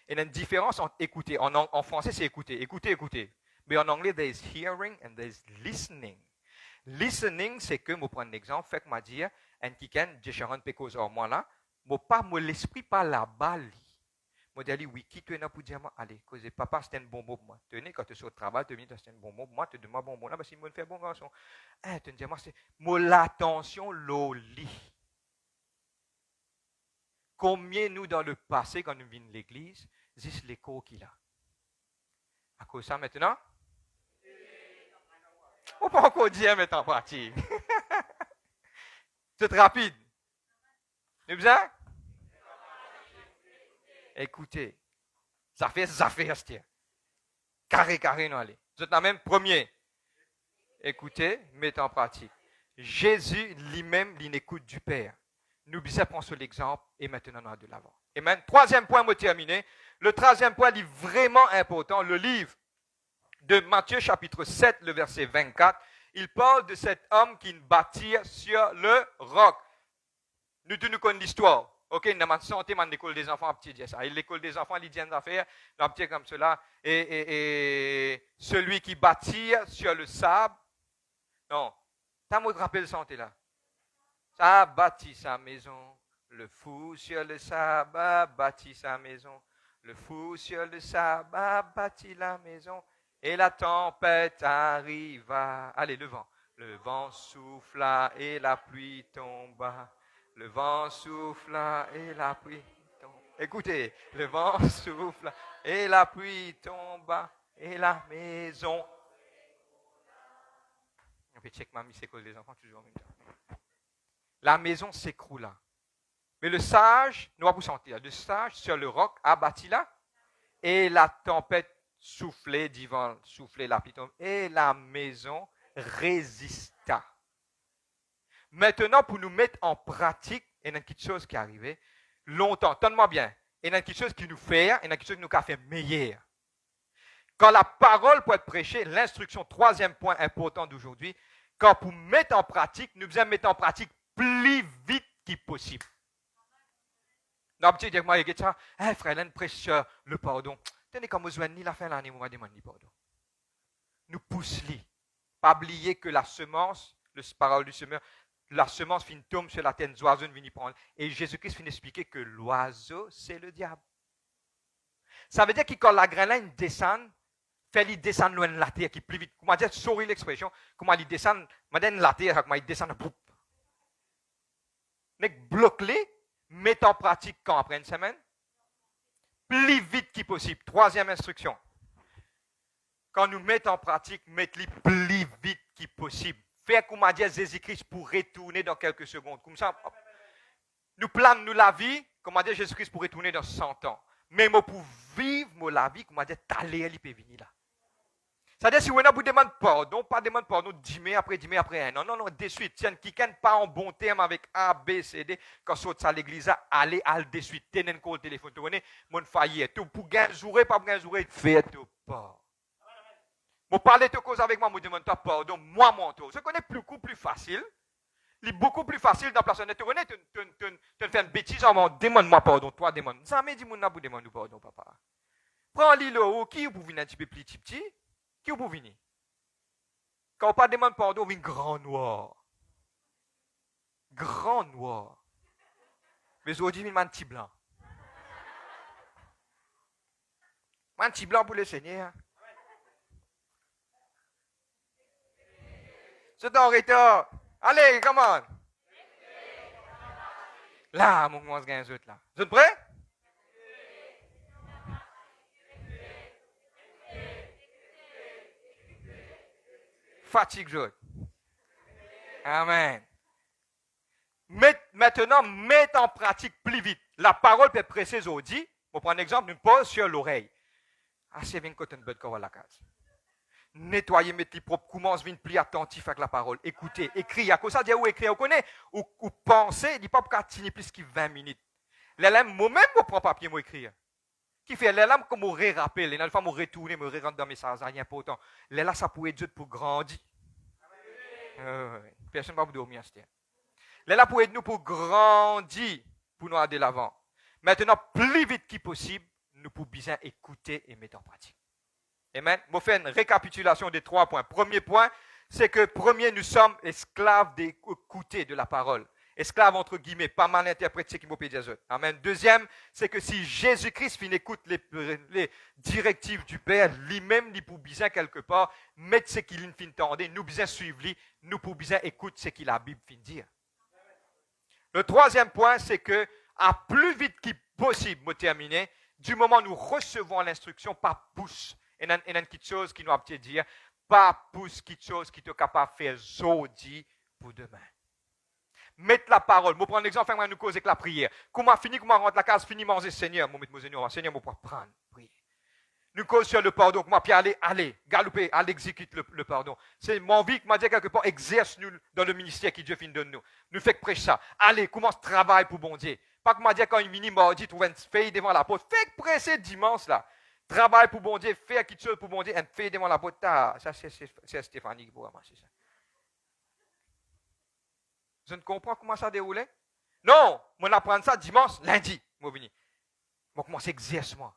Il y a une différence entre écouter. En français, c'est écouter. Écouter. Mais en anglais, there is hearing and there is listening. Listening, c'est que, je prends un exemple, fait que je dis, un kiken, je suis un peu cause en moi là, l'esprit pas là-bas. Je dis, oui, qui tu es là pour dire, allez, cause papa, c'était un bon mot pour moi. Tenez, quand tu es sur le travail, tu dis, c'était un bon mot pour moi, tu demandes bon mot là, parce qu'il me fait bon garçon. Tu dis, moi, c'est, l'attention, l'oli. Combien nous, dans le passé, quand nous venons de l'église, c'est l'écho qu'il a. À cause de ça, maintenant, on ne peut pas encore dire, mais en pratique. C'est rapide. Vous avez besoin? Écoutez. Ça fait, c'est carré, non, allez. Vous êtes la même premier. Écoutez, mettez en pratique. Jésus lui-même, il écoute du Père. Nous bisons prendre sur l'exemple et maintenant on a de l'avant. Amen. Troisième point, moi terminé. Le troisième point est vraiment important. Le livre de Matthieu chapitre 7, le verset 24. Il parle de cet homme qui bâtit sur le roc. Nous connaissons l'histoire. OK, nous avons santé dans l'école des enfants, petit dit ça. Et l'école des enfants, il dit une affaire, un petit comme cela. Et celui qui bâtit sur le sable. Non, t'as moi rappelé santé là. Ça bâtit sa maison. Le fou sur le sable a bâti sa maison. Le fou sur le sable a bâti la maison. Et la tempête arriva. Allez, le vent. Le vent souffla et la pluie tomba. Le vent souffla et la pluie tomba. Écoutez, le vent souffla et la pluie tomba. Et la maison. On fait check mamie, c'est quoi les enfants toujours en même temps. La maison s'écroula. Mais le sage, nous allons sentir, le sage sur le roc abattit là, et la tempête soufflait, divan soufflait la pluie, et la maison résista. Maintenant, pour nous mettre en pratique, il y a une petite chose qui est arrivée longtemps. Donne-moi bien. Il y a une petite chose qui nous fait, il y a une petite chose qui nous a fait meilleur. Quand la parole peut être prêchée, l'instruction, troisième point important d'aujourd'hui, quand pour mettre en pratique, nous devons mettre en pratique plus vite que possible. Non, petit, dis-moi, il y a ça, frère, l'un prêche sur le pardon. Tenez, comme vous ni la fin de l'année, on va demander pardon. Nous pousse-les. Pas oublier que la semence, le parole du semeur, la semence finit tombe sur la terre, l'oiseau finit prendre. Et Jésus-Christ finit expliquer que l'oiseau, c'est le diable. Ça veut dire que quand la graine descend, fait-il descendre loin de la terre, qui plus vite. Comment dire, souris l'expression, comment il descend, la terre, comment il descend, boum. Mais bloque-les, mets en pratique quand après une semaine, plus vite que possible. Troisième instruction. Quand nous mettons en pratique, mettez-les plus vite que possible. Faire comme a dit Jésus-Christ pour retourner dans quelques secondes. Comme ça, nous planons la vie, comme a dit Jésus-Christ pour retourner dans 100 ans. Mais pour vivre la vie, comme a dit, t'aller, il peut venir là. C'est-à-dire, si vous demandez pardon, pas demander pardon 10 mai après 10 mai après un. Non, non, non, de suite. Tiens, qui n'est pas en bon terme avec A, B, C, D, quand saute à l'église, allez, de suite. Tenez un call téléphone, tu connais, mon faillir. Tout pour gagner jour, pas pour gagner jour, faites pas. Vous parlez de cause avec moi, vous demandez pardon, moi, mon tour. Ce qu'on est plus facile. Il est beaucoup plus facile dans la place. Tu connais, tu fais une bêtise, demande-moi pardon, toi, demande. Ça m'a dit, mon abou, demande pardon, papa. Prends l'îlot, qui vous venez un petit peu plus petit? Qui vous venez? Quand on pas demande pardon, on vient grand noir. Grand noir. Mais aujourd'hui, il y a un petit blanc. Un petit blanc pour le Seigneur. C'est en retard. Allez, come on. Là, mon commence à gagner autres là. Vous êtes prêts? Fatigue jaune. Amen. Maintenant, mettez en pratique plus vite. La parole peut être précise au dit. On prend un exemple, une pause sur l'oreille. Assez bien quand on bête qu'on va la case. Nettoyer, mettre les propres, commence à venir plus attentif avec la parole. Écoutez, écrire. À cause ça, dire où écrire, on connaît. Ou penser, il dit pas pour signer plus que 20 minutes. Moi-même, je prends papier, moi écrire. Qui fait, les lames comme on rappelle, les femmes me retourner, me rentre dans mes messages, rien important. Les là, ça pourrait être pour grandir. Personne ne va vous dormir, c'est les là pour être nous pour grandir, pour nous aller de l'avant. Maintenant, plus vite que possible, nous pouvons bien écouter et mettre en pratique. Amen. Je fais une récapitulation des 3 points. Premier point, c'est que premier, nous sommes esclaves d'écouter de la parole. Esclaves entre guillemets, pas mal interprété ce qui m'a dit. Amen. Deuxième, c'est que si Jésus-Christ écoute les directives du Père, lui-même, il peut bien quelque part mettre ce qu'il fin tendre, nous bien suivre lui, nous pouvons bien écouter ce que la Bible fin dire. Le troisième point, c'est que à plus vite qu'il possible, me terminer, du moment où nous recevons l'instruction, pas pousse. Il y a une petite chose qui nous a peut-être dire, pas pousse quelque chose qui est capable de faire aujourd'hui pour demain. Mettre la parole. Je prends l'exemple, nous cause avec la prière. Comment finir, comment rentre la case, fini manger Seigneur. Je mettre mon Seigneur, Seigneur, je pourrais prendre, prier. Nous cause sur le pardon, comment puis aller, galoper, aller exécuter le pardon. C'est mon vie qui m'a dit quelque part, exerce-nous dans le ministère que Dieu finit de nous. Nous fait prêcher ça. Allez, commence travail pour bon Dieu. Pas que m'a dit quand il vient mardi, trouve une feuille devant la porte. Fait presser dimanche là. Travail pour bon Dieu, faire quelque chose pour bon Dieu, une feuille devant la porte. Ça, c'est Stéphanie qui pourra marcher ça. Je ne comprends comment ça déroule. Non, on apprend ça dimanche, lundi. Je commence à exercer moi.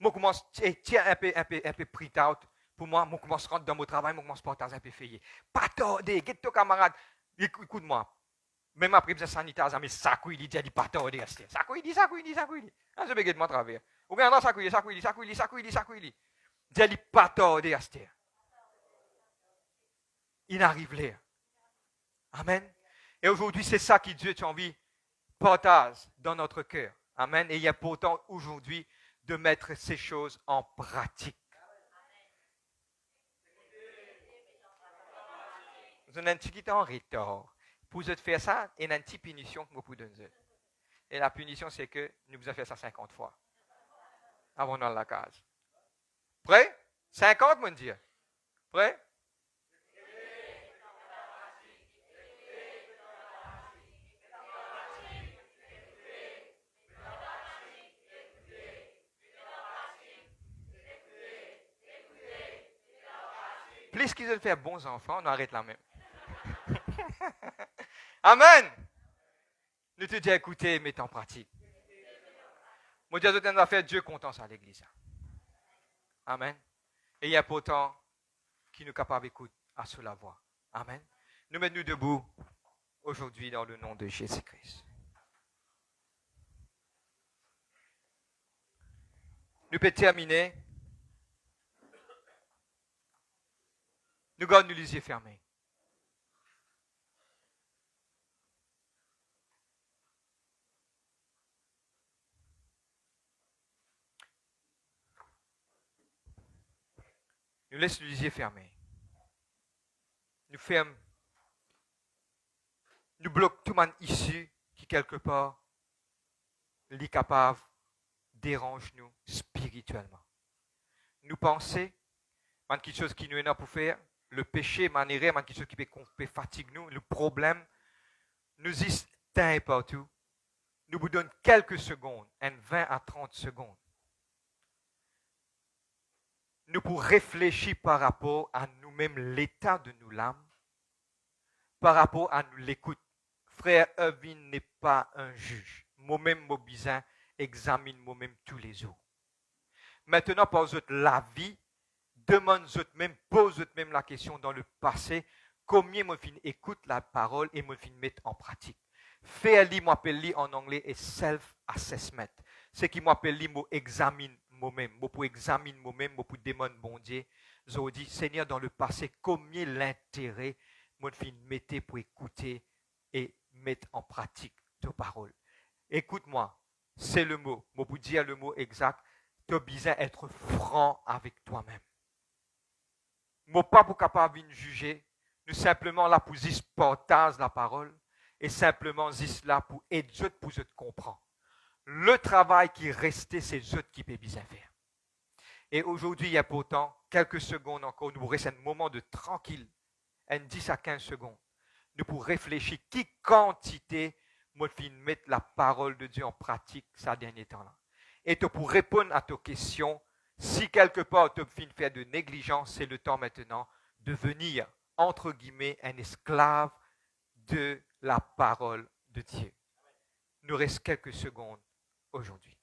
Je commence à tiens un peu print out. Pour moi, je commence à rentrer dans mon travail, je commence à partager un peu feuillé. Pas tarder, get ton camarade. Écoute-moi. Même après, je sanitaire, mais ça il dit pas tarder. Ça il dit. Ah, je vais get mon travers. Ou bien non, ça il dit. Dit pas tarder, Esther. Il arrive là. Amen. Et aujourd'hui, c'est ça que Dieu a envie de partager dans notre cœur. Amen. Et il est important aujourd'hui de mettre ces choses en pratique. un petit qui est en retard. Pour vous faire ça, il y a une petite punition que vous pouvez donner. Et la punition, c'est que nous vous avons fait ça 50 fois. Avant dans la case. Prêt? 50, mon Dieu. Prêt? Plus qu'ils veulent faire bons enfants, on arrête là même. Amen. Nous te disons écoutez, mets en pratique. Moi, Dieu a fait Dieu content à l'église. Amen. Et il y a pourtant qui nous capable d'écouter à cela voix. Amen. Nous mettons debout aujourd'hui dans le nom de Jésus-Christ. Nous pouvons terminer. Nous gardons les yeux fermés. Nous laissons les yeux fermés. Nous fermons. Nous bloquons tout le monde ici qui, quelque part, est capable dérange nous spirituellement. Nous pensons, quelque chose qui nous est là pour faire, le péché, quelque chose qui peut fatiguer nous, le problème, nous y teint partout. Nous vous donnons quelques secondes, 20 à 30 secondes. Nous pour réfléchir par rapport à nous-mêmes, l'état de nous l'âme, par rapport à nous l'écoute. Frère Irvin n'est pas un juge. Moi-même, mon bizarre, examine moi-même tous les jours. Maintenant, pour vous la vie, demande même, pose même la question dans le passé, combien moi fin écoute la parole et moi fin mettre en pratique. Faire moi appelle en anglais est self-assessment. Ce qui m'appelle moi examine moi-même, moi pour examiner moi-même, moi pour demander bon Dieu. Je dis Seigneur dans le passé combien l'intérêt moi fin mettre pour écouter et mettre en pratique ta parole. Écoute-moi, c'est le mot. Moi pour dire le mot exact, tu as besoin d'être franc avec toi-même. Moi pas pour capable de juger, nous simplement là pour juste partager la parole et simplement juste là pour aider pour te comprendre. Le travail qui est resté, c'est eux qui peuvent bien faire. Et aujourd'hui, il y a pourtant quelques secondes encore, nous restons un moment de tranquille, 10 à 15 secondes, nous pour réfléchir qui quantité moi fin mettre la parole de Dieu en pratique ces derniers temps-là. Et pour répondre à tes questions, si quelque part tu fin faire de négligence, c'est le temps maintenant de devenir, entre guillemets, un esclave de la parole de Dieu. Il nous reste quelques secondes aujourd'hui.